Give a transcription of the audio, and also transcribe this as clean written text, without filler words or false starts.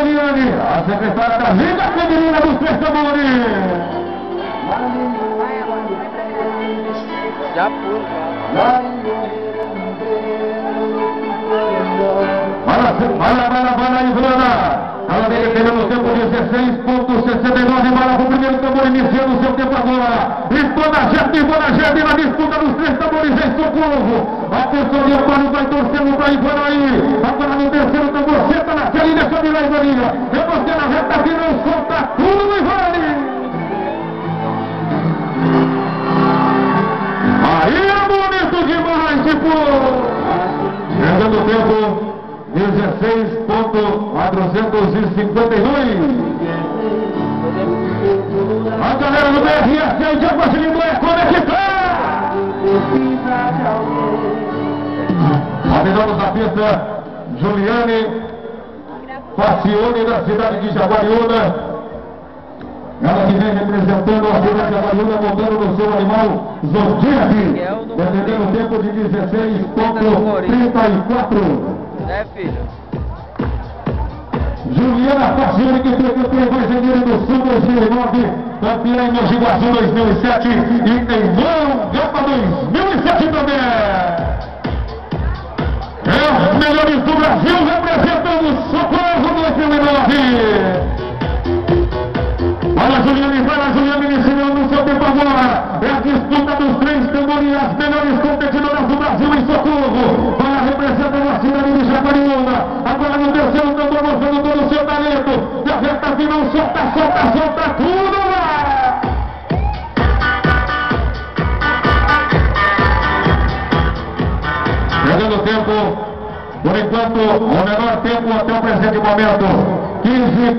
Juliane, a secretária da Liga Feminina dos Três Tambores. Já pula. Vai lá, Ivana. Ela vem pegando o tempo 16,69. Bala para o primeiro tambor, iniciando o seu tempo agora. Ivana Jebe na disputa dos Três Tambores em Socorro. Atenção, de Antônio vai torcendo para Ivana aí. Agora no terceiro tambor, senta na tela e deixa de lá, Ivaninha. É você na reta final, solta tudo no Ivani. Aí é bonito demais, tipo. Chegando o tempo 16,452. A galera do BRS, o Diego Agilino é conectar. Avisamos a pista, Juliane Facione, da cidade de Jaguariúna. Ela que vem representando a cidade de Jaguariúna, montando no seu animal Zodiac, defendendo o tempo de 16,34. Filho? Juliana Facione, que foi campeã brasileira do Sul 2009, campeã em Mogi Guaçu 2007 e tem Gama 2007 também. É os melhores do Brasil representando Socorro 2009. Vai lá, Juliane, iniciando o seu tempo agora. É a disputa dos Três Tambores, as melhores competidoras do Brasil em Socorro. Vai lá, representando a cidade de Jaguariúna. Agora no terceiro tambor, mostrando todo o seu talento. Na reta final, solta tudo lá. Pegando o tempo, por enquanto, o menor tempo até o presente momento. 15